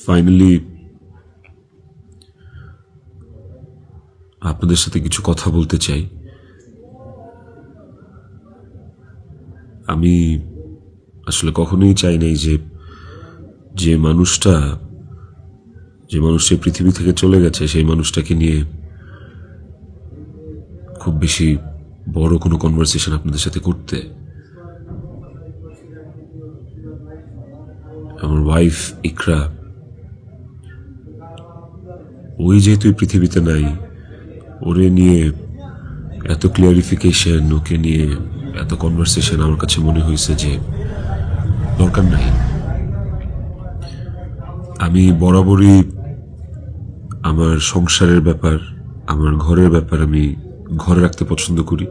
Finally আপনাদের সাথে কিছু কথা বলতে চাই। আমি আসলে কখনোই চাই নাই যে মানুষটা পৃথিবী থেকে চলে গেছে সেই মানুষটাকে নিয়ে খুব বেশি বড় কোনো কনভারসেশন আপনাদের সাথে করতে। আমার ওয়াইফ ইকরা, ওই যেহেতু পৃথিবীতে নাই, ওরে নিয়ে এত ক্লিয়ারিফিকেশন, ওকে নিয়ে এত কনভারসেশন আমার কাছে মনে হয়েছে যে দরকার নাই। আমি বরাবরই আমার সংসারের ব্যাপার, আমার ঘরের ব্যাপার আমি ঘরে রাখতে পছন্দ করি।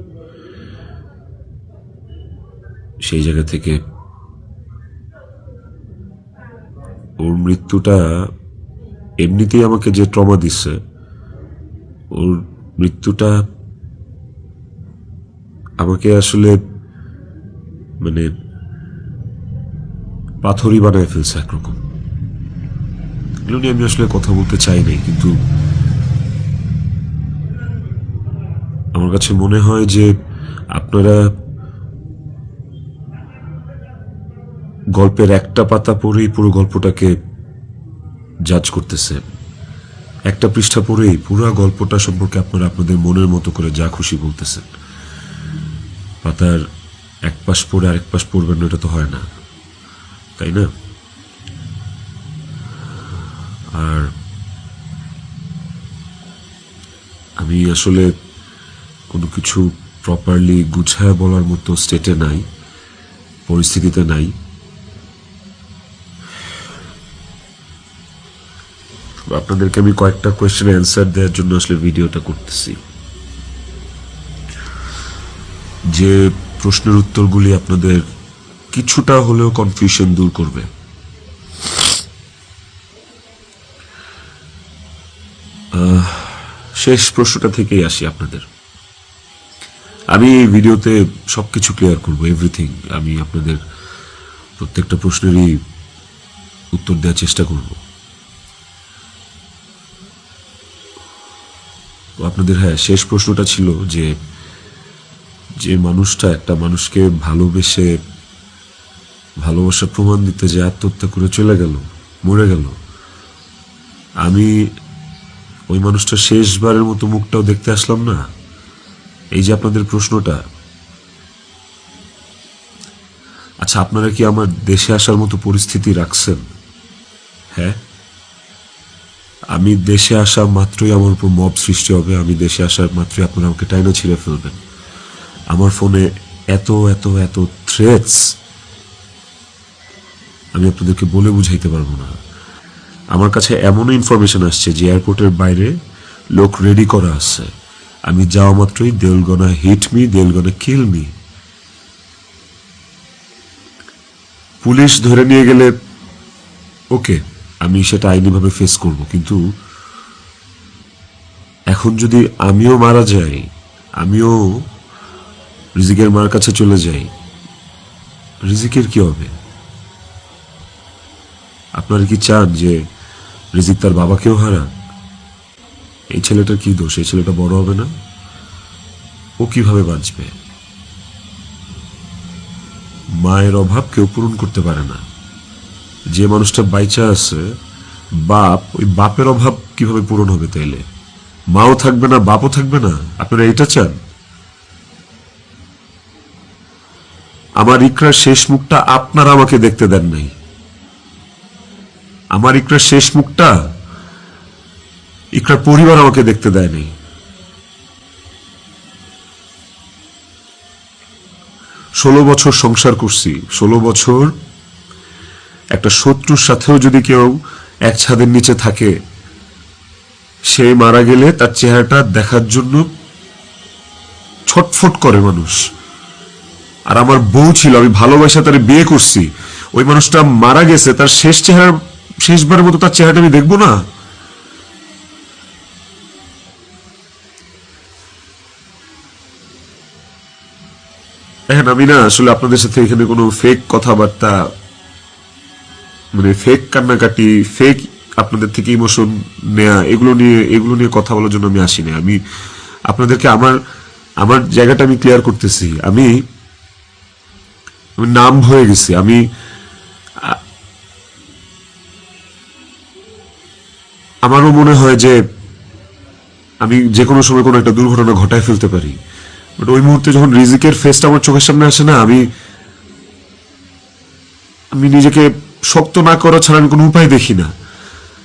সেই জায়গা থেকে ওর মৃত্যুটা এমনিতেই আমাকে যে ট্রমা দিচ্ছে, ওর মৃত্যুটা আমাকে আসলে মানে পাথরই বানায় ফেলছে একরকম। এগুলো নিয়ে আমি আসলে কথা বলতে চাই নাই, কিন্তু আমার কাছে মনে হয় যে আপনারা গল্পের একটা পাতা পড়েই পুরো গল্পটাকে জাজ করতেছে, একটা পৃষ্ঠা পড়েই পুরো গল্পটা সম্পর্কে আপনারা আপনাদের মনের মতো করে যা খুশি বলতেছেন। পাতার এক পাশ পড়ে আরেক পাশ পড়বেন না, এটা তো হয় না, তাই না? আর আমি আসলে কোনো কিছু প্রপারলি গুছায় বলার মতো স্টেটে নাই, পরিস্থিতিতে নাই। আপনাদেরকে আমি কয়েকটা কোয়েশ্চেনের অ্যান্সার দেওয়ার জন্য আসলে ভিডিওটা করতেছি, যে প্রশ্নের উত্তরগুলি আপনাদের কিছুটা হলেও কনফিউশন দূর করবে। শেষ প্রশ্নটা থেকেই আসি আপনাদের। আমি এই ভিডিওতে সবকিছু ক্লিয়ার করব, এভরিথিং। আমি আপনাদের প্রত্যেকটা প্রশ্নেরই উত্তর দেওয়ার চেষ্টা করব। আপনাদের শেষ প্রশ্নটা ছিল যে মানুষটা একটা মানুষকে ভালোবেসে ভালোবাসার প্রমাণ দিতে যে আত্মহত্যা করে চলে গেল, মরে গেল, আমি ওই মানুষটা শেষবারের মতো মুখটাও দেখতে আসলাম না। এই যে আপনাদের প্রশ্নটা, আচ্ছা আপনারা কি আমার দেশে আসার মতো পরিস্থিতি রাখছেন? হ্যাঁ, আমি দেশে আসা মাত্রই আমার উপর মব সৃষ্টি হবে। আমি দেশে আসার মাত্রই আপনারা আমাকে টাইনা ছিঁড়ে ফেলবেন। আমার ফোনে এত এত এত থ্রেটস আমি আপনাদেরকে বলে বুঝাইতে পারবো না। আমার কাছে এমন ইনফরমেশন আসছে যে এয়ারপোর্টের বাইরে লোক রেডি করা আছে, আমি যাওয়া মাত্রই they will gonna hit me, they will gonna kill me. Police ধরে নিয়ে গেলে ওকে, আমি সেটা আইনিভাবে ফেস করব, কিন্তু এখন যদি আমিও মারা যাই, আমিও রিজিকের মার কাছে চলে যাই, রিজিকের কি হবে? আপনারা কি চান যে রিজিক তার বাবাকেও হারাক? এই ছেলেটার কি দোষ? এই ছেলেটা বড় হবে না? ও কিভাবে বাঁচবে? মায়ের অভাব কেউ পূরণ করতে পারে না। যে মানুষটা বাইচা আছে, বাপ, ওই বাপের অভাব কিভাবে পূরণ হবে? তাইলে মাও থাকবে না, বাপও থাকবে না? আপনারা এটা চান? আমার ইকরার শেষ মুখটা আপনারা আমাকে দেখতে দেন নাই। আমার ইকরার শেষ মুখটা ইকরার পরিবার আমাকে দেখতে দেয় নাই। 16 বছর সংসার করছি, 16 বছর একটা শত্রুর সাথেও যদি কেউ এক ছাদের নিচে থাকে, সে মারা গেলে তার চেহারাটা দেখার জন্য ছটফট করে মানুষ। আর আমার বউ ছিল, আমি ভালোবাসা তার বিয়ে করছি, ওই মানুষটা মারা গেছে, তার শেষবারের মতো তার চেহারাটা আমি দেখবো না? এখন আমি না আসলে আপনাদের সাথে এখানে কোনো ফেক কথাবার্তা, মানে ফেক কান্নাকাটি, ফেক আপনাদের থেকে ইমোশন নেয়া, এগুলো নিয়ে কথা বলার জন্য আমি আসিনি। আমি আপনাদেরকে আমার জায়গাটা আমি ক্লিয়ার করতেছি। আমি নাম হয়ে গেছি। আমারও মনে হয় যে আমি যে কোনো সময় কোনো একটা দুর্ঘটনা ঘটায় ফেলতে পারি, বাট ওই মুহূর্তে যখন রিজিকের ফেসটা আমার চোখের সামনে আসে না, আমি নিজেকে শক্ত না করা ছাড়া আমি কোনো উপায় দেখি না।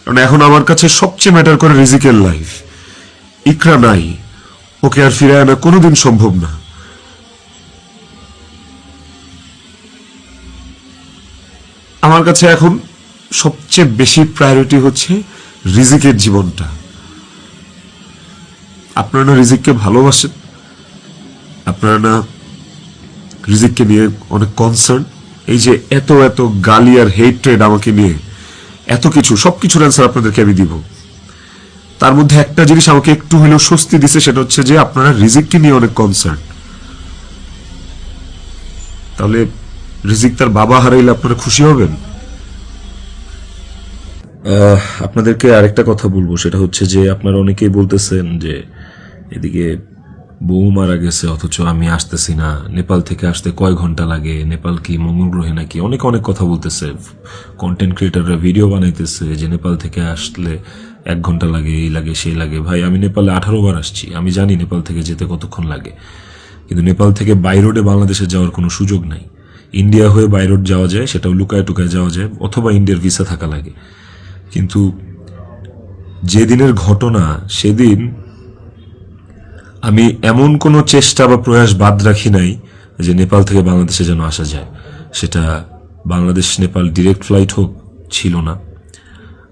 কারণ এখন আমার কাছে সবচেয়ে ম্যাটার করে রিজিকের লাইফ। ইকরা নাই, ওকে আর ফিরে আনা কোনোদিন সম্ভব না। আমার কাছে এখন সবচেয়ে বেশি প্রায়োরিটি হচ্ছে রিজিকের জীবনটা। আপনারা না রিজিককে ভালোবাসেন, আপনারা না রিজিককে নিয়ে অনেক কনসার্ন। এই যে এত এত গালি আর হেট্রেড আমাকে নিয়ে, এত কিছু, সবকিছুর অ্যান্সার আপনাদেরকে আমি দিব। তার মধ্যে একটা জিনিস আমাকে একটু হলেও স্বস্তি দিছে, সেটা হচ্ছে যে আপনারা রিজিককে নিয়ে অনেক কনসার্ন। তাহলে রিজিক তার বাবা হারাইলে আপনারা খুশি হবেন? আপনাদেরকে আরেকটা কথা বলবো, সেটা হচ্ছে যে আপনারা অনেকেই বলতেছেন যে এদিকে বউ মারা গেছে অথচ আমি আসতেছি না, নেপাল থেকে আসতে কয় ঘন্টা লাগে, নেপাল কি মঙ্গল গ্রহে নাকি, অনেক অনেক কথা বলতেছে। কন্টেন্ট ক্রিয়েটাররা ভিডিও বানাইতেছে যে নেপাল থেকে আসলে 1 ঘন্টা লাগে, এই লাগে সেই লাগে। ভাই, আমি নেপালে 18 বার আসছি, আমি জানি নেপাল থেকে যেতে কতক্ষণ লাগে। কিন্তু নেপাল থেকে বাই রোডে বাংলাদেশে যাওয়ার কোনো সুযোগ নাই। ইন্ডিয়া হয়ে বাই রোড যাওয়া যায়, সেটাও লুকায় টুকায় যাওয়া যায়, অথবা ইন্ডিয়ার ভিসা থাকা লাগে। কিন্তু যেদিনের ঘটনা, সেদিন আমি এমন কোনো চেষ্টা বা প্রয়াস বাদ রাখি নাই যে নেপাল থেকে বাংলাদেশে যেন আসা যায়। সেটা বাংলাদেশ নেপাল ডিরেক্ট ফ্লাইট হোক, ছিল না।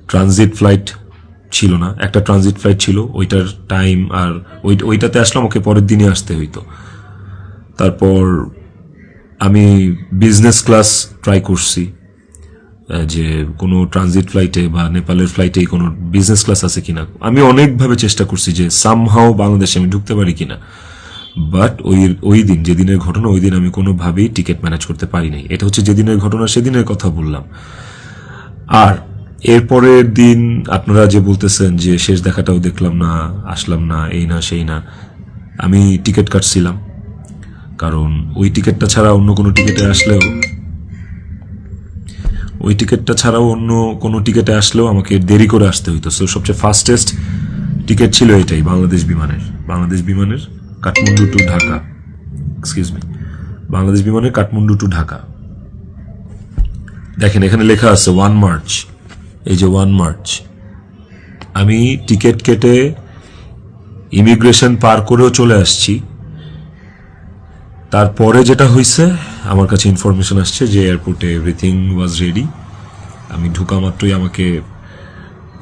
ট্রানজিট ফ্লাইট ছিল না, একটা ট্রানজিট ফ্লাইট ছিল, ওইটার টাইম আর ওইটাতে আসলাম, ওকে পরের দিনই আসতে হইতো। তারপর আমি বিজনেস ক্লাস ট্রাই করছি, যে কোনো ট্রানজিট ফ্লাইটে বা নেপালের ফ্লাইটে কোনো বিজনেস ক্লাস আছে কিনা। আমি অনেকভাবে চেষ্টা করছি যে সামহাও বাংলাদেশে আমি ঢুকতে পারি কিনা, বাট ওই দিন, যেদিনের ঘটনা, ওই দিন আমি কোনোভাবেই টিকিট ম্যানেজ করতে পারি নাই। এটা হচ্ছে যেদিনের ঘটনা, সেদিনের কথা বললাম। আর এরপরের দিন আপনারা যে বলতেছেন যে শেষ দেখাটাও দেখলাম না, আসলাম না, এই না সেই না, আমি টিকিট কাটছিলাম, কারণ ওই টিকিটটা ছাড়া অন্য কোনো টিকিটে আসলেও অন্য কোনো টিকিটে আসলেও আমাকে দেরি করে আসতে হইতো। সো সবচেয়ে ফাস্টেস্ট টিকিট ছিল এটাই, বাংলাদেশ বিমানের কাঠমান্ডু টু ঢাকা, বাংলাদেশ বিমানের কাঠমান্ডু টু ঢাকা। দেখেন এখানে লেখা আছে 1 মার্চ, এই যে 1 মার্চ। আমি টিকিট কেটে ইমিগ্রেশন পার করেও চলে আসছি। তারপরে যেটা হয়েছে, আমার কাছে ইনফরমেশন আসছে যে এয়ারপোর্টে এভরিথিং ওয়াজ রেডি। আমি ঢোকা মাত্রই আমাকে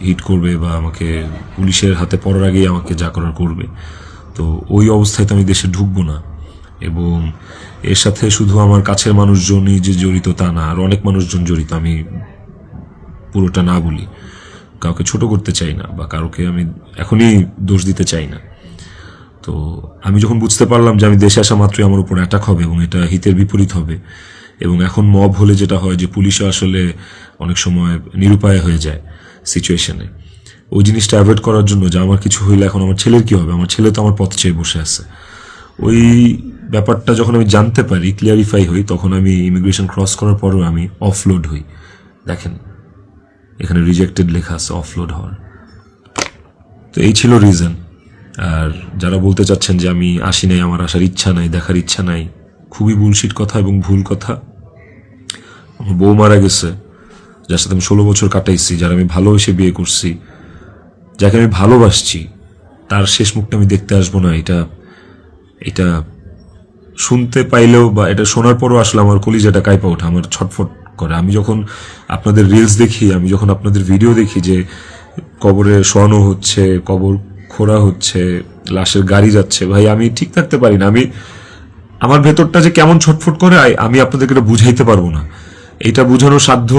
হিট করবে বা আমাকে পুলিশের হাতে পড়ার আগেই আমাকে যা করার করবে। তো ওই অবস্থায় তো আমি দেশে ঢুকবো না। এবং এর সাথে শুধু আমার কাছের মানুষজনই যে জড়িত তা না, আর অনেক মানুষজন জড়িত। আমি পুরোটা না বলি, কাউকে ছোট করতে চাই না বা কাউকে আমি এখনই দোষ দিতে চাই না। তো আমি যখন বুঝতে পারলাম যে আমি দেশে আসা মাত্রই আমার উপর অ্যাটাক হবে এবং এটা হিতের বিপরীত হবে, এবং এখন মব হলে যেটা হয় যে পুলিশও আসলে অনেক সময় নিরুপায় হয়ে যায় সিচুয়েশনে, ওই জিনিসটা অ্যাভয়েড করার জন্য যে আমার কিছু হইলে এখন আমার ছেলের কি হবে, আমার ছেলে তো আমার পথ চেয়ে বসে আছে, ওই ব্যাপারটা যখন আমি জানতে পারি, ক্লিয়ারিফাই হই, তখন আমি ইমিগ্রেশন ক্রস করার পরেও আমি অফলোড হই। দেখেন এখানে রিজেক্টেড লেখা আছে, অফলোড হওয়ার। তো এই ছিল রিজন। আর যারা বলতে চাচ্ছেন যে আমি আসি নাই, আমার আসার ইচ্ছা নাই, দেখার ইচ্ছা নাই, খুবই বুলশিট কথা এবং ভুল কথা। আমার বউ মারা গেছে, যার সাথে আমি 16 বছর কাটাইছি, যারা আমি ভালোবেসে বিয়ে করছি, যাকে আমি ভালোবাসছি, তার শেষ মুখটা আমি দেখতে আসবো না, এটা শুনতে পাইলেও বা এটা শোনার পরও আসলে আমার কলিজাটা কাঁপা ওঠে, আমার ছটফট করে। আমি যখন আপনাদের রিলস দেখি, আমি যখন আপনাদের ভিডিও দেখি যে কবরে শোয়ানো হচ্ছে, কবর খোঁড়া হচ্ছে, লাশের গাড়ি যাচ্ছে, ভাই আমি ঠিক থাকতে পারি না। আমার ভেতরটা যে কেমন ছটফট করে, আমি আপনাদেরকে এটা বুঝাইতে পারবো না। এটা বুঝানোর সাধ্য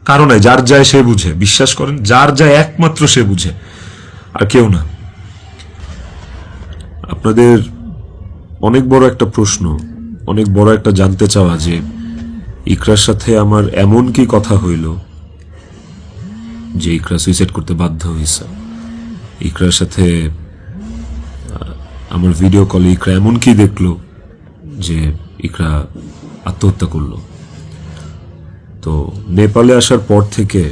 কারণ নাই, যার যায় সে বুঝে। বিশ্বাস করেন, যার যায় একমাত্র সে বুঝে, আর কেউ না। আপনাদের অনেক বড় একটা প্রশ্ন, অনেক বড় একটা জানতে চাওয়া যে ইকরার সাথে আমার এমন কি কথা হইল যে ইকরা সুইসাইড করতে বাধ্য হয়েছে। ইকরার সাথে আমার ভিডিও কলে ইকরা এমন কি দেখলো যে ইকরা আত্মহত্যা করলো। তো নেপালে আসার পর থেকে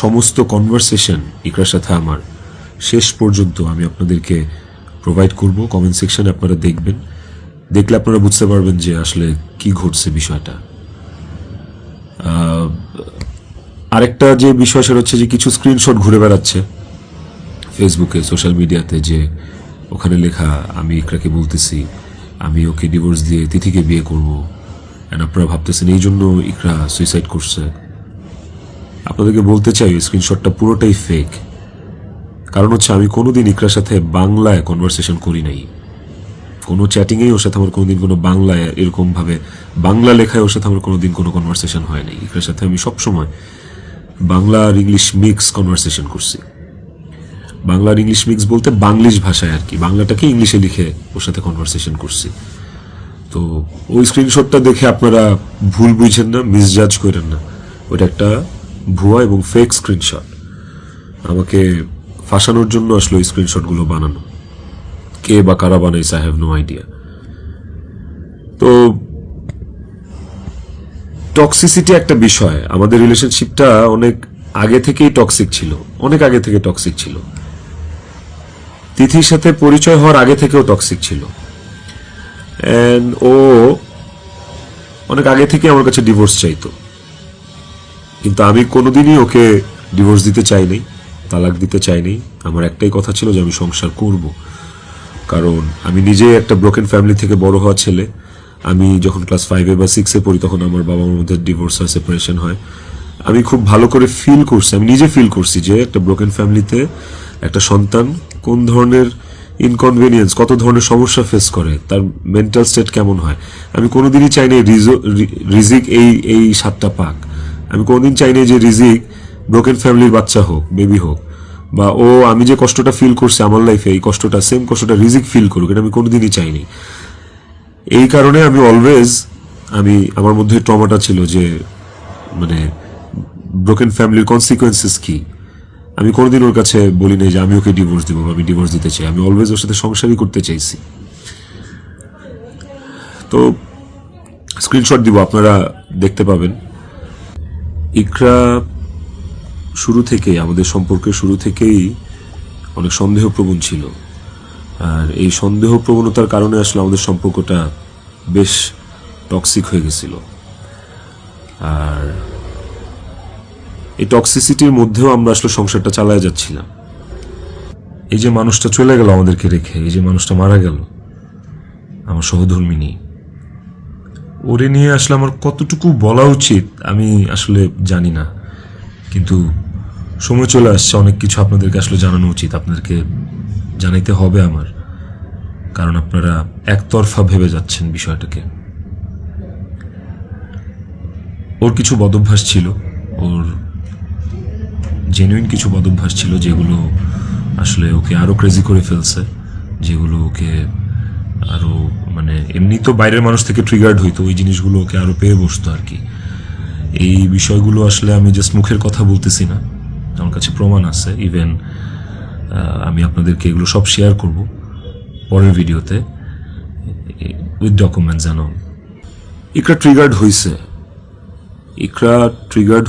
সমস্ত কনভারসেশন ইকরার সাথে আমার শেষ পর্যন্ত আমি আপনাদেরকে প্রোভাইড করব। কমেন্ট সেকশনে আপনারা দেখবেন, দেখলে আপনারা বুঝতে পারবেন যে আসলে কি ঘটছে বিষয়টা। আরেকটা যে বিষয় সেটা হচ্ছে যে কিছু স্ক্রিনশট ঘুরে বেড়াচ্ছে ফেসবুকে, সোশ্যাল মিডিয়াতে, যে ওখানে লেখা আমি ইকরাকে বলতেছি আমি ওকে ডিভোর্স দিয়ে তিথিকে বিয়ে করবো, এন্ড আপনারা ভাবতেছেন এই জন্য ইকরা সুইসাইড করছে। আপনাদেরকে বলতে চাই স্ক্রিনশটটা পুরোটাই ফেক। কারণ হচ্ছে আমি কোনোদিন ইকরার সাথে বাংলায় কনভারসেশন করি নাই, কোনো চ্যাটিংয়েই ওর সাথে আমার কোনোদিন কোনো বাংলায় এরকমভাবে বাংলা লেখায় ওর সাথে আমার কোনোদিন কোনো কনভারসেশন হয় নাই। ইকরার সাথে আমি সবসময় বাংলা আর ইংলিশ মিক্স কনভারসেশন করছি। বাংলা আর ইংলিশ মিক্স বলতে বাংলিশ ভাষায় আর কি, বাংলাটাকে ইংলিশে লিখে ওর সাথে কনভারসেশন করছি। তো ওই স্ক্রিনশটটা দেখে আপনারা ভুল বুঝেন না, মিসজাজ করেন না, ওটা একটা ভুয়া এবং ফেক স্ক্রিনশট। আমাকে ফাঁসানোর জন্য আসলে ওই স্ক্রিনশটগুলো বানানো। কে বা কারা বানাইছে আই হ্যাভ নো আইডিয়া। তো টক্সিসিটি একটা বিষয়, আমাদের রিলেশনশিপটা অনেক আগে থেকেই টক্সিক ছিল, অনেক আগে থেকে টক্সিক ছিল। তিথির সাথে পরিচয় হওয়ার আগে থেকেও টক্সিক ছিল। এন্ড ও অনেক আগে থেকে আমার কাছে ডিভোর্স চাইতো, কিন্তু আমি কোনোদিনই ওকে ডিভোর্স দিতে চাইনি, তালাক দিতে চাইনি। আমার একটাই কথা ছিল যে আমি সংসার করব, কারণ আমি নিজে একটা ব্রোকেন ফ্যামিলি থেকে বড় হওয়া ছেলে। আমি যখন ক্লাস 5 বা 6 পড়ি তখন আমার বাবা মার মধ্যে ডিভোর্স হয়, সেপারেশন হয়। আমি খুব ভালো করে ফিল করছি, আমি নিজে ফিল করছি যে একটা ব্রোকেন ফ্যামিলিতে একটা সন্তান কোন ধরনের ইনকনভেনিয়েন্স, কত ধরনের সমস্যা ফেস করে, তার মেন্টাল স্টেট কেমন হয়। আমি কোনোদিনই চাইনি রিজিক এই সাতটা পাক। আমি কোনোদিন চাইনি যে রিজিক ব্রোকেন ফ্যামিলির বাচ্চা হোক, বেবি হোক, বা ও আমি যে কষ্টটা ফিল করছি আমার লাইফে এই কষ্টটা, সেম কষ্টটা রিজিক ফিল করুক, এটা আমি কোনোদিনই চাইনি। এই কারণে আমি অলওয়েজ আমার মধ্যে ট্রমাটা ছিল যে মানে ব্রোকেন ফ্যামিলির কনসিকুয়েন্সেস কি। আমি কোনোদিন ওর কাছে বলি নাই যে আমি ওকে ডিভোর্স দিব বা আমি ডিভোর্স দিতে চাই। আমি অলওয়েজ ওর সাথে সংসারই করতে চাইছি। তো স্ক্রিনশট দিব, আপনারা দেখতে পাবেন। ইকরা শুরু থেকেই, আমাদের সম্পর্কের শুরু থেকেই অনেক সন্দেহপ্রবণ ছিল, আর এই সন্দেহ প্রবণতার কারণে আসলে আমাদের সম্পর্কটা বেশ টক্সিক হয়ে গেছিল। আর এই টক্সিসিটির মধ্যেও আমরা আসলে সংসারটা চালায় যাচ্ছিলাম। এই যে মানুষটা চলে গেল আমাদেরকে রেখে, এই যে মানুষটা মারা গেল, আমার সহধর্মিনী, ওরে নিয়ে আসলে আমার কতটুকু বলা উচিত আমি আসলে জানি না, কিন্তু সময় চলে আসছে, অনেক কিছু আপনাদেরকে আসলে জানানো উচিত, আপনাদেরকে জানাইতে হবে আমার, কারণ আপনারা একতরফা ভেবে যাচ্ছেন বিষয়টাকে। ওর কিছু বদভ্যাস ছিল, ওর জেনুইন কিছু বদভ্যাস ছিল যেগুলো আসলে ওকে আরো ক্রেজি করে ফেলছে, যেগুলো ওকে আরো মানে এমনি তো বাইরের মানুষ থেকে ট্রিগার্ড হইতো, ওই জিনিসগুলো ওকে আরো পেয়ে বসতো আর কি। এই বিষয়গুলো আসলে আমি জাস্ট মুখের কথা বলতেছি না, আমার কাছে প্রমাণ আছে। ইভেন আমি আপনাদেরকে এগুলো সব শেয়ার করব পরের ভিডিওতে উইথ ডকুমেন্টস জানো। ইকরা ট্রিগার্ড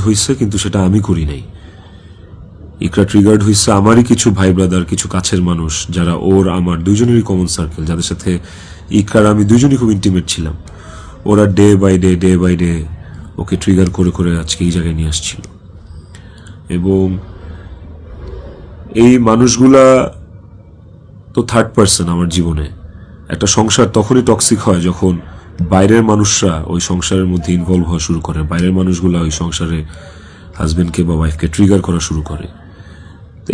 হইছে, কিন্তু সেটা আমি করি নাই। ইকরা ট্রিগার্ড হইছে আমারই কিছু ভাই ব্রাদার, কিছু কাছের মানুষ, যারা ওর আমার দুইজনেরই কমন সার্কেল, যাদের সাথে ইকরার আমি দুইজনই খুব ইন্টিমেট ছিলাম। ওরা ডে বাই ডে ওকে ট্রিগার করে করে আজকে এই জায়গায় নিয়ে আসছিল। এবং এই মানুষগুলা তো থার্ড পার্সন আমার জীবনে। একটা সংসার তখনই টক্সিক হয় যখন বাইরের মানুষরা ওই সংসারের মধ্যে ইনভলভ হওয়া শুরু করে, বাইরের মানুষগুলা ওই সংসারে হাজবেন্ডকে বা ওয়াইফকে ট্রিগার করা শুরু করে।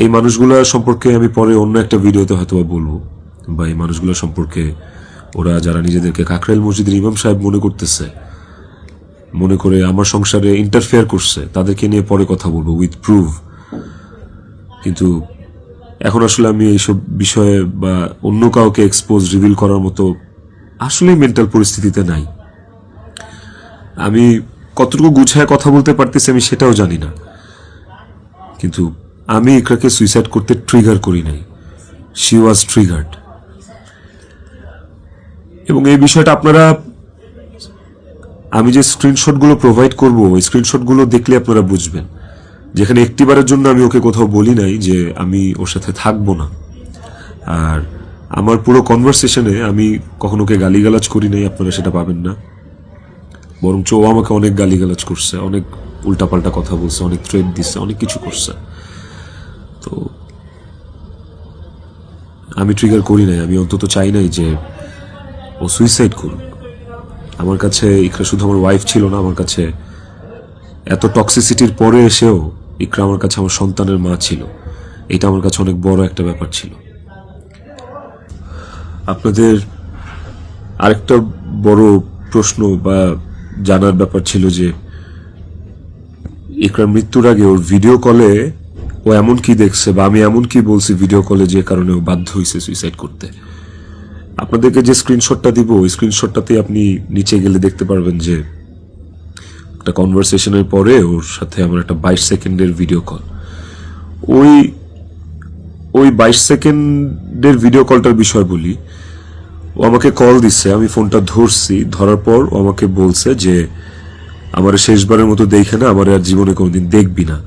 এই মানুষগুলা সম্পর্কে আমি পরে অন্য একটা ভিডিওতে হয়তো বলবো, বা এই মানুষগুলো সম্পর্কে ওরা যারা নিজেদেরকে কাকরাইল মসজিদের ইমাম সাহেব মনে করে আমার সংসারে ইন্টারফেয়ার করছে, তাদেরকে নিয়ে পরে কথা বলবো উইথ প্রুফ। কিন্তু এখন আসলে আমি এইসব বিষয়ে বা অন্য কাউকে এক্সপোজ রিভিল করার মতো আসলে মেন্টাল পরিস্থিতিতে নাই। আমি কতটুকু গুছায় কথা বলতে পারতেছি আমি সেটাও জানি না, কিন্তু আমি ইকরাকে সুইসাইড করতে ট্রিগার করি নাই, শি ওয়াজ ট্রিগার্ড। এবং এই বিষয়টা আপনারা, আমি যে স্ক্রিনশটগুলো প্রোভাইড করব ওই স্ক্রিনশটগুলো দেখলে আপনারা বুঝবেন, যেখানে একটিবারের জন্য আমি ওকে কোথাও বলি নাই যে আমি ওর সাথে থাকবো না। আর আমার পুরো কনভারসেশনে আমি কখনো ওকে গালিগালাজ করি নাই, আপনারা সেটা পাবেন না। বরঞ্চ ও আমাকে অনেক গালিগালাজ করছে, অনেক উল্টাপাল্টা কথা বলছে, অনেক থ্রেট দিচ্ছে, অনেক কিছু করছে। তো আমি ট্রিগার করি নাই, আমি অন্তত চাই নাই যে ও সুইসাইড করুক। আমার কাছে ইকরা শুধু আমার ওয়াইফ ছিল না, আমার কাছে এত টক্সিসিটির পরে এসেও ইকরা আমার কাছে আমার সন্তানের মা ছিল। এটা আমার কাছে অনেক বড় একটা ব্যাপার ছিল। আপনাদের আরেকটা বড় প্রশ্ন বা জানার ব্যাপার ছিল যে ইকরার মৃত্যুর আগে ওর ভিডিও কলে ও এমন কি দেখছে বা আমি এমন কি বলছি ভিডিও কলে যে কারণে ও বাধ্য হয়েছে সুইসাইড করতে। আপনাদেরকে যে স্ক্রিনশটটা দিব ওই স্ক্রিনশটটাতে আপনি নিচে গেলে দেখতে পারবেন যে একটা কনভারসেশনের পরে ওর সাথে আমার একটা 22 সেকেন্ডের ভিডিও কল। ওই 22 সেকেন্ডের ভিডিও কলটার বিষয় বলি। ও আমাকে কল দিচ্ছে, আমি ফোনটা ধরছি, ধরার পর ও আমাকে বলছে যে আমার শেষবারের মতো দেখে না, আমার আর জীবনে কোনোদিন দেখবি না।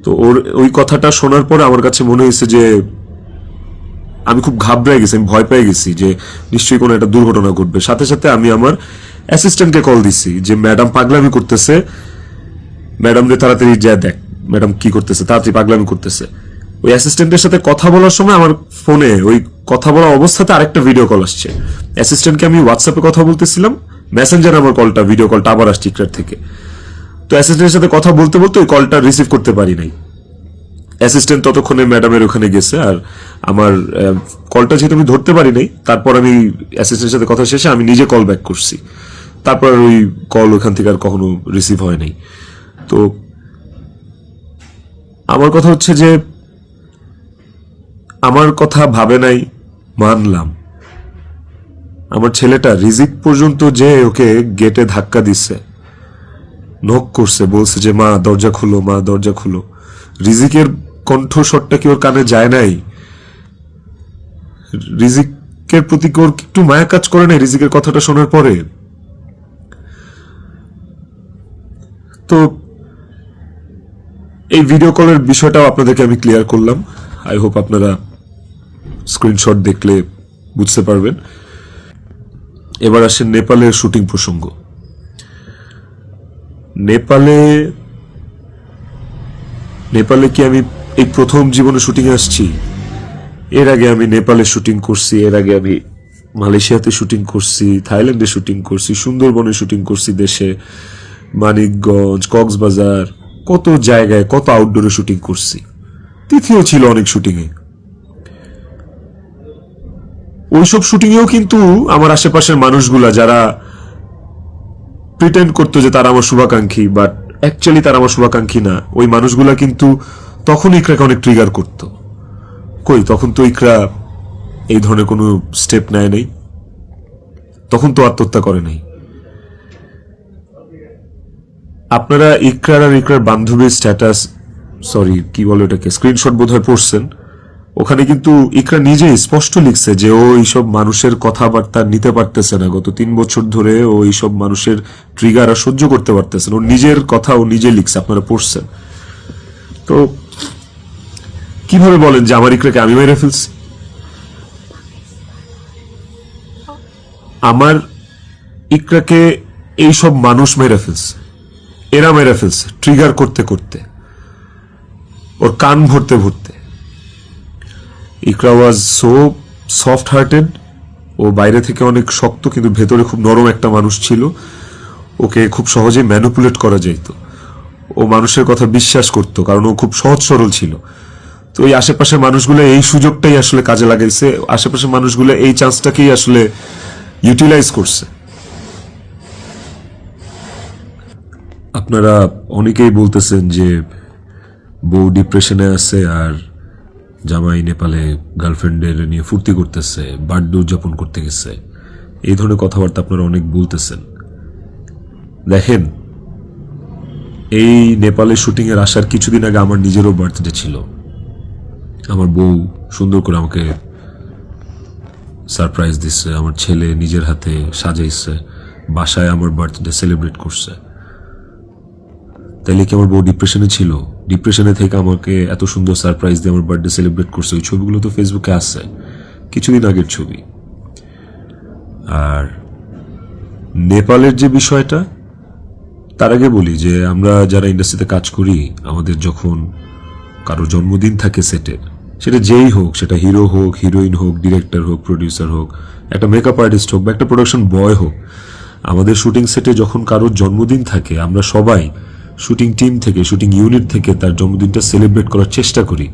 তো ওর ওই কথাটা শোনার পরে আমার কাছে মনে হয়েছে যে আমি খুব ঘাবড়ে গেছি, আমি ভয় পেয়ে গেছি যে নিশ্চয়ই কোনো একটা দুর্ঘটনা ঘটবে। সাথে সাথে আমি আমার অ্যাসিস্ট্যান্টকে কল দিছি যে ম্যাডাম পাগলামি করতেছে, ম্যাডাম রে তাড়াতাড়ি যা দেখ ম্যাডাম কি করতেছে, তাড়াতাড়ি পাগলামি করতেছে। ওই অ্যাসিস্ট্যান্টের সাথে কথা বলার সময় আমার ফোনে ওই কথা বলা অবস্থাতে আরেকটা ভিডিও কল আসছে। অ্যাসিস্ট্যান্টকে আমি হোয়াটসঅ্যাপে কথা বলতেছিলাম, মেসেঞ্জারে আমার কলটা, ভিডিও কলটা আবার আসছে ইকরার থেকে। তো অ্যাসিস্ট্যান্টের সাথে কথা বলতে বলতে ওই কলটা রিসিভ করতে পারি নাই। অ্যাসিস্ট্যান্ট ততক্ষণে ম্যাডামের ওখানে গেছে, আর আমার কলটা যেহেতু আমি ধরতে পারি নাই, তারপর আমি অ্যাসিস্ট্যান্টের সাথে কথা শেষে আমি নিজে কল ব্যাক করছি। তারপর ওই কল ওখান থেকে আর কখনো রিসিভ হয় নাই। তো আমার কথা হচ্ছে যে আমার কথা ভাবে নাই, মানলাম। আমার ছেলেটা রিজিক পর্যন্ত যে ওকে গেটে ধাক্কা দিচ্ছে, নক করছে, বলছে যে মা দরজা খুলো, মা দরজা খুলো। রিজিকের কণ্ঠস্বরটা কি ওর কানে যায় নাই? রিজিকের প্রতি কি ওর একটু মায়া কাজ করে নাই রিজিকের কথাটা শোনার পরে? তো এই ভিডিও কলের বিষয়টাও আপনাদেরকে আমি ক্লিয়ার করলাম। আই হোপ আপনারা স্ক্রিনশট দেখলে বুঝতে পারবেন। এবার আসেন নেপালের শুটিং প্রসঙ্গ। নেপালে কি আমি এই প্রথম জীবনে শুটিং আসছি? এর আগে আমি নেপালে শুটিং করছি, এর আগে আমি মালয়েশিয়াতে শুটিং করছি, থাইল্যান্ডে শুটিং করছি, সুন্দরবনে শুটিং করছি, দেশে মানিকগঞ্জ, কক্সবাজার, কত জায়গায়, কত আউটডোরে শুটিং করছি। তিথিও ছিল অনেক শুটিংয়ে। ওইসব শুটিংয়েও কিন্তু আমার আশেপাশের মানুষগুলা যারা প্রিটেন্ড করতো যে তারা আমার শুভাকাঙ্ক্ষী, বাট অ্যাকচুয়ালি তারা আমার শুভাকাঙ্ক্ষী না, ওই মানুষগুলা কিন্তু তখন ইকরাকে অনেক ট্রিগার করত। কই, তখন তো ইকরা এই ধরনের কোনো স্টেপ নেয় নাই, তখন তো আত্মহত্যা করে নাই। আপনারা ইকরার আর ইকরার বান্ধবীর স্ট্যাটাস, সরি কি বলে ওটাকে, স্ক্রিনশট বোধহয় পড়ছেন। ওখানে কিন্তু ইকরা নিজেই স্পষ্ট লিখছে যে ও এইসব মানুষের কথাবার্তা নিতে পারতেছে না, গত 3 বছর ধরে ও এইসব মানুষের ট্রিগার আর সহ্য করতে পারতেছে না। ও নিজের কথা ও নিজে লিখছে, আপনারা পড়ছেন। তো কিভাবে বলেন যে আমার ইকরাকে আমি মেরে ফেলছি? আমার ইকরাকে এইসব মানুষ মেরে ফেলছে, এরা মেরে ফেলছে ট্রিগার করতে করতে, ওর কান ভরতে ভরতে। ইকরা ওয়াজ সো সফট হার্টেড, ও বাইরে থেকে অনেক শক্ত কিন্তু ভেতরে খুব নরম একটা মানুষ ছিল। ওকে খুব সহজে ম্যানিপুলেট করা যাইত, ও মানুষের কথা বিশ্বাস করতো কারণ ও খুব সহজ সরল ছিল। তো এই আশেপাশের মানুষগুলো এই সুযোগটাই আসলে কাজে লাগাইছে, আশেপাশের মানুষগুলো এই চান্সটাকেই আসলে ইউটিলাইজ করছে। আপনারা অনেকেই বলতেছেন যে বউ ডিপ্রেশনে আছে আর জামাই নেপালে গার্লফ্রেন্ডের নিয়ে ফুর্তি করতেছে, বার্থডে উদযাপন করতে গেছে, এই ধরনের কথাবার্তা আপনারা অনেক বলতেছেন। দেখেন, এই নেপালে শুটিং এর আসার কিছুদিন আগে আমার নিজেরও বার্থডে ছিল। আমার বউ সুন্দর করে আমাকে সারপ্রাইজ দিচ্ছে, আমার ছেলে নিজের হাতে সাজাইছে, বাসায় আমার বার্থডে সেলিব্রেট করছে। তাইলে কি আমার বউ ডিপ্রেশনে ছিল? ডিপ্রেশনে থেকে আমাকে এত সুন্দর সারপ্রাইজ দিয়ে আমার বার্থডে সেলিব্রেট করছে। ওই ছবিগুলো তো ফেসবুকে আছে, কিছুদিন আগের ছবি। আর নেপালের যে বিষয়টা, তার আগে বলি যে আমরা যারা ইন্ডাস্ট্রিতে কাজ করি, আমাদের যখন কারো জন্মদিন থাকে সেটের, সেটা যেই হোক, সেটা হিরো হোক, হিরোইন হোক, ডিরেক্টর হোক, প্রডিউসার হোক, একটা মেকআপ আর্টিস্ট হোক বা একটা প্রোডাকশন বয় হোক, আমাদের শুটিং সেটে যখন কারোর জন্মদিন থাকে, আমরা সবাই শুটিং টিম থেকে, শুটিং ইউনিট থেকে তার জন্মদিনটা সেলিব্রেট করার চেষ্টা করি।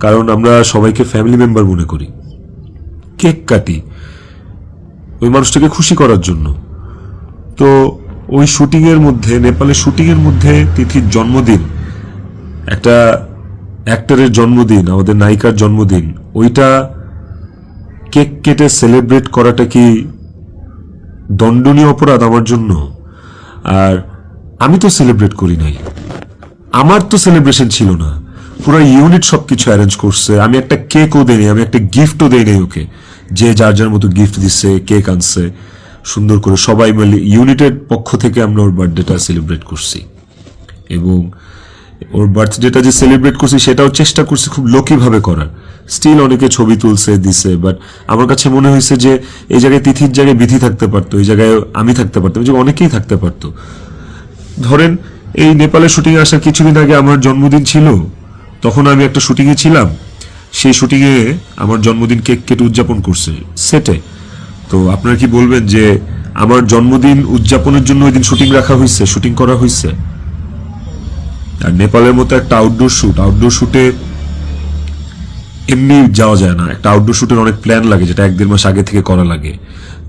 কারণ আমরা সবাইকে ফ্যামিলি মেম্বার মনে করি। কেক কাটি ওই মানুষটাকে খুশি করার জন্য। তো ওই শুটিং এর মধ্যে, নেপালের শুটিং এর মধ্যে তিথির জন্মদিন, একটা অ্যাক্টরের জন্মদিন, আমাদের নায়িকার জন্মদিন, ওইটা কেক কেটে সেলিব্রেট করাটা কি দণ্ডনীয় অপরাধ আমার জন্য? আর আমি তো সেলিব্রেট করি নাই, আমার তো সেলিব্রেশন ছিল না, পুরো ইউনিট সবকিছু অ্যারেঞ্জ করছে। আমি একটা কেকও দেই, আমি একটা গিফটও দেই নাই ওকে। যে যার যার মতো গিফট দিচ্ছে, কেক আনছে, সুন্দর করে সবাই মিলে ইউনিটের পক্ষ থেকে আমরা ওর বার্থডেটা সেলিব্রেট করছি। এবং ওর বার্থডেটা যে সেলিব্রেট করছি সেটাও চেষ্টা করছি খুব লোকি ভাবে করার। স্টিল অনেকে ছবি তুলছে, দিছে, বাট আমার কাছে মনে হয়েছে যে এই জায়গায় তিথির জায়গায় বিধি থাকতে পারতো, এই জায়গায় আমি থাকতে পারতাম, এই জায়গায় অনেকেই থাকতে পারতো। ধরেন এই নেপালে শুটিং আসার কিছুদিন আগে আমার জন্মদিন ছিল, তখন আমি একটা শুটিংয়ে ছিলাম, সেই শুটিংয়ে আমার জন্মদিন কেক কেটে উদযাপন করছে সেটে। তো আপনারা কি বলবেন যে আমার জন্মদিন উদযাপনের জন্য ওই দিন শুটিং রাখা হয়েছে, শুটিং করা হয়েছে? আর নেপালের মতো একটা আউটডোর শুটে এমনি যাওয়া যায় না। একটা আউটডোর শুটের অনেক প্ল্যান লাগে, যেটা 1-1.5 মাস আগে থেকে করা লাগে।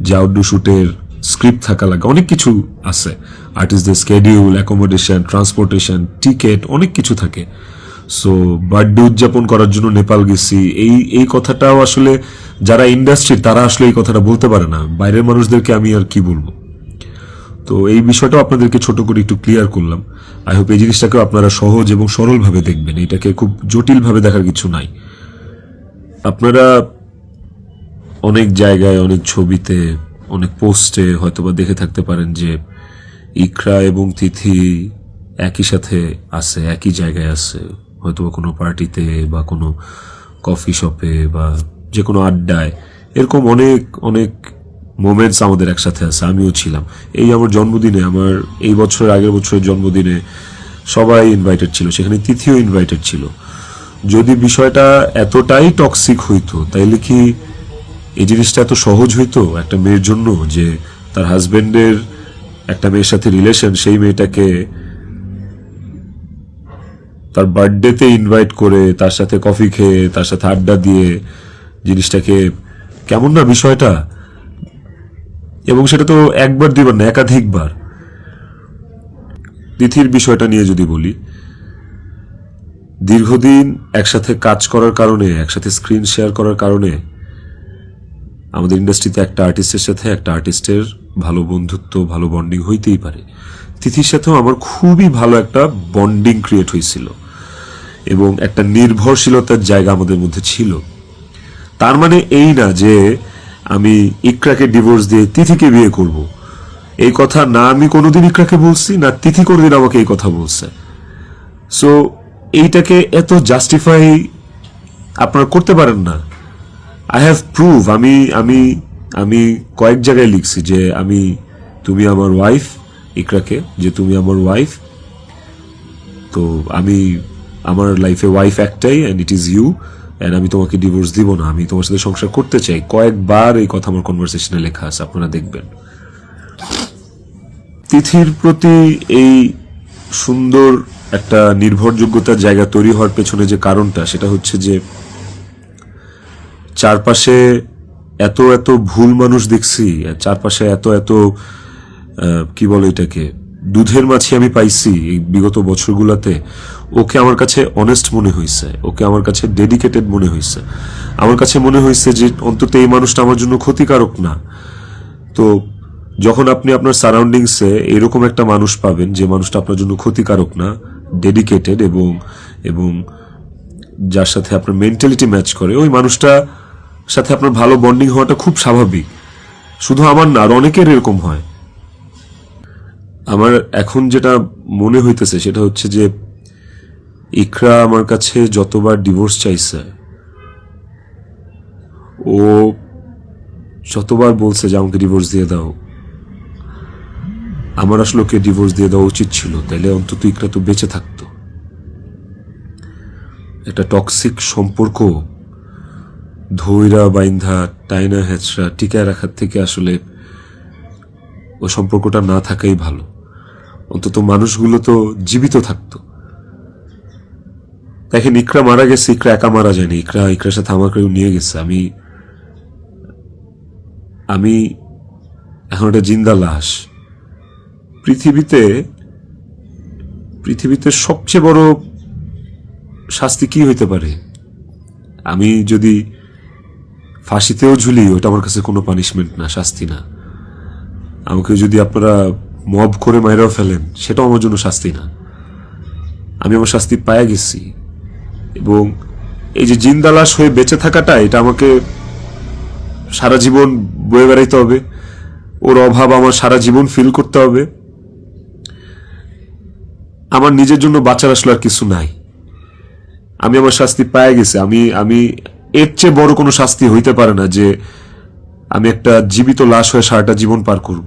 যে আউটডোর শুটের স্ক্রিপ্ট থাকা লাগে, অনেক কিছু আছে, আর্টিস্টদের স্কেডিউল, অ্যাকোমোডেশন, ট্রান্সপোর্টেশন, টিকেট, অনেক কিছু থাকে। সো বার্থডে উদযাপন করার জন্য নেপাল গেছি, এই কথাটাও আসলে যারা ইন্ডাস্ট্রি তারা আসলে এই কথাটা বলতে পারে না, বাইরের মানুষদেরকে আমি আর কি বলবো। তো এই বিষয়টাও আপনাদেরকে ছোট করে একটু ক্লিয়ার করলাম। আই হোপ এই জিনিসটাকেও আপনারা সহজ এবং সরল ভাবে দেখবেন, এটাকে খুব জটিল ভাবে দেখার কিছু নাই। আপনারা অনেক জায়গায়, অনেক ছবিতে, অনেক পোস্টে হয়তোবা দেখে থাকতে পারেন যে ইকরা এবং তিথি একই সাথে আছে, একই জায়গায় আছে, হয়তোবা কোনো পার্টিতে বা কোনো কফি শপে বা যে কোনো আড্ডায়। এরকম অনেক অনেক মোমেন্টস আমাদের একসাথে আছে, আমিও ছিলাম। এই আমার জন্মদিনে, আমার এই বছরের আগের বছরের জন্মদিনে সবাই ইনভাইটেড ছিল, সেখানে তিথিও ইনভাইটেড ছিল। যদি বিষয়টা এতটাই টক্সিক হইতো, তাইলে কি এই জিনিসটা এত সহজ হইতো একটা মেয়ের জন্য, যে তার হাজবেন্ডের একটা মেয়ের সাথে রিলেশন, সেই মেয়েটাকে তার বার্থডেতে ইনভাইট করে, তার সাথে কফি খেয়ে, তার সাথে আড্ডা দিয়ে, জিনিসটাকে কেমন না বিষয়টা? এবং সেটা তো একবার দুইবার না, একাধিকবার। তিথির বিষয়টা নিয়ে যদি বলি, দীর্ঘদিন একসাথে কাজ করার কারণে, একসাথে স্ক্রিন শেয়ার করার কারণে আমাদের ইন্ডাস্ট্রিতে একটা আর্টিস্টের সাথে একটা আর্টিস্টের ভালো বন্ধুত্ব, ভালো বন্ডিং হইতেই পারে। তিথির সাথেও আমার খুবই ভালো একটা বন্ডিং ক্রিয়েট হয়েছিল এবং একটা নির্ভরশীলতার জায়গা আমাদের মধ্যে ছিল। তার মানে এই না যে আমি ইকরাকে ডিভোর্স দিয়ে তিথিকে বিয়ে করব, এই কথা না আমি কোনোদিন ইকরাকে বলছি, না তিথি কোনোদিন আমাকে এই কথা বলছে। সো এইটাকে এত জাস্টিফাই আপনারা করতে পারেন না। আই হ্যাভ প্রুভ, আমি কয়েক জায়গায় লিখছি যে তুমি আমার ওয়াইফ, ইকরাকে, যে তুমি আমার ওয়াইফ, তো আমার লাইফে ওয়াইফ একটাই, and it is you, and আমি তোমাকে ডিভোর্স দিব না, আমি তোমার সাথে সংসার করতে চাই। কয়েকবার এই কথা আমার কনভারসেশনে লেখা আছে, আপনারা দেখবেন। তিথির প্রতি এই সুন্দর একটা নির্ভরযোগ্যতার জায়গা তৈরি হওয়ার পেছনে যে কারণটা, সেটা হচ্ছে যে চারপাশে এত এত ভুল মানুষ দেখছি, চারপাশে এত এত কি বলে এটাকে, দুধের মাছি আমি পাইছি এই বিগত বছরগুলোতে। ওকে আমার কাছে অনেস্ট মনে হয়েছে, ওকে আমার কাছে ডেডিকেটেড মনে হয়েছে, আমার কাছে মনে হয়েছে যে অন্তত এই মানুষটা আমার জন্য ক্ষতিকারক না। তো যখন আপনি আপনার সারাউন্ডিংসে এরকম একটা মানুষ পাবেন যে মানুষটা আপনার জন্য ক্ষতিকারক না, ডেডিকেটেড এবং এবং যার সাথে আপনার মেন্টালিটি ম্যাচ করে, ওই মানুষটা সাথে আপনার ভালো বন্ডিং হওয়াটা খুব স্বাভাবিক। শুধু আমার না, আর অনেকের এরকম হয়। আমার এখন যেটা মনে হইতেছে সেটা হচ্ছে যে ইকরা আমার কাছে যতবার ডিভোর্স চাইছে, ও যতবার বলছে যে আমাকে ডিভোর্স দিয়ে দাও, আমার আসলে ওকে ডিভোর্স দিয়ে দেওয়া উচিত ছিল, তাইলে অন্তত ইকরা তো বেঁচে থাকতো। একটা টক্সিক সম্পর্ক ধৈরা বাইন্ধা টাইনা হেঁচড়া টিকায় রাখার থেকে আসলে ওই সম্পর্কটা না থাকাই ভালো। অন্তত মানুষগুলো তো জীবিত থাকতো। দেখেন, ইকরা মারা গেছে, ইকরা একা মারা যায়নি, ইকরার সাথে আমাকেও নিয়ে গেছে। আমি এখন একটা জিন্দা লাশ। পৃথিবীতে সবচেয়ে বড় শাস্তি কি হইতে পারে? আমি যদি ফাঁসিতেও ঝুলি, ওটা আমার কাছে কোনো পানিশমেন্ট না, শাস্তি না। আমাকে যদি আপনারা মব করে মাইরাও ফেলেন, সেটাও আমার জন্য শাস্তি না। আমি আমার শাস্তি পায়ে গেছি। এবং এই যে জিন্দা লাশ হয়ে বেঁচে থাকাটা, এটা আমাকে সারা জীবন বয়ে বেড়াইতে হবে। ওর অভাব আমার সারা জীবন ফিল করতে হবে। আমার নিজের জন্য বাঁচার আসলে আর কিছু নাই। আমি আমার শাস্তি পায়ে গেছি। আমি এর চেয়ে বড় কোনো শাস্তি হইতে পারে না যে আমি একটা জীবিত লাশ হয়ে সারাটা জীবন পার করব।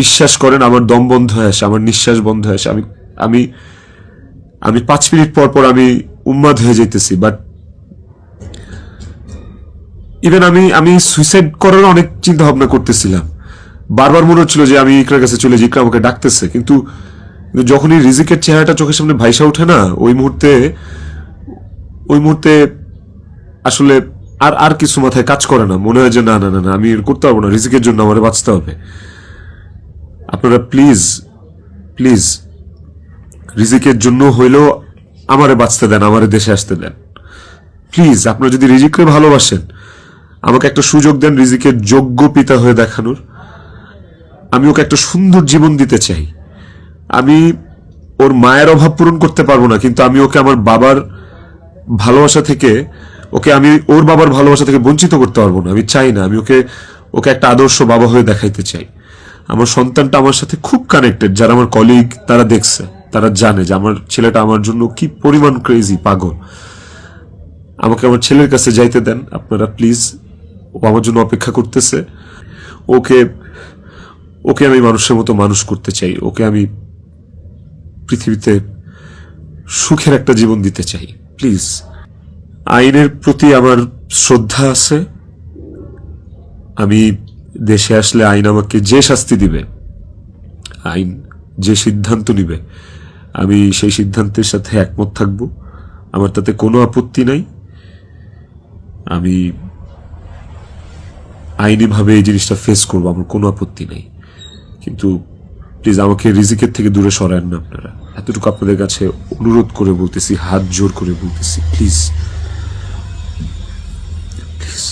বিশ্বাস করেন, আমার দম বন্ধ হয়ে আসে, আমার নিঃশ্বাস বন্ধ হয়ে আসে। আমি আমি 5 মিনিট পর পর আমি উন্মাদ হয়ে যাইতেছি। বাট ইভেন আমি সুইসাইড করার অনেক চিন্তা ভাবনা করতেছিলাম। বারবার মনে হচ্ছিল যে আমি ইকরার কাছে চলে যাই, ইকরা আমাকে ডাকতেছে। কিন্তু যখনই রিজিকের চেহারাটা চোখের সামনে ভাইসা ওঠে না, ওই মুহূর্তে আসলে আর কিছু মাথায় কাজ করে না। মনে হয় যে না না না না, আমি করতে পারবো না, রিজিকের জন্য আমার বাঁচতে হবে। আপনারা প্লিজ প্লিজ রিজিকের জন্য হইলেও আমারে বাঁচতে দেন, আমারে দেশে আসতে দেন প্লিজ। আপনারা যদি রিজিককে ভালোবাসেন, আমাকে একটা সুযোগ দেন রিজিকের যোগ্য পিতা হয়ে দেখানোর। আমি ওকে একটা সুন্দর জীবন দিতে চাই। আমি ওর মায়ের অভাব পূরণ করতে পারবো না, কিন্তু আমি ওকে আমার বাবার ভালোবাসা থেকে, আমি ওর বাবার ভালোবাসা থেকে বঞ্চিত করতে পারবো না। আমি চাই না। আমি ওকে একটা আদর্শ বাবা হয়ে দেখাইতে চাই। আমার সন্তানটা আমার সাথে খুব কানেক্টেড। যারা আমার কলিগ, তারা দেখছে, তারা জানে যে আমার ছেলেটা আমার জন্য কি পরিমাণ ক্রেজি, পাগল। আমাকে আমার ছেলের কাছে যাইতে দেন আপনারা প্লিজ। ও আমার জন্য অপেক্ষা করতেছে। ওকে আমি মানুষের মতো মানুষ করতে চাই। ওকে আমি পৃথিবীতে সুখের একটা জীবন দিতে চাই। প্লিজ। আইনের প্রতি আমার শ্রদ্ধা আছে। আমি দেশে আসলে আইন আমাকে যে শাস্তি দিবে, আইন যে সিদ্ধান্ত নিবে, আমি সেই সিদ্ধান্তের সাথে একমত থাকব। আমার তাতে কোনো আপত্তি নাই। আমি আইনিভাবে এই জিনিসটা ফেস করবো, আমার কোনো আপত্তি নেই। কিন্তু প্লিজ আমাকে রিজিকের থেকে দূরে সরান না আপনারা। এতটুকু আপনাদের কাছে অনুরোধ করে বলতেছি, হাত জোর করে বলতেছি, প্লিজ প্লিজ।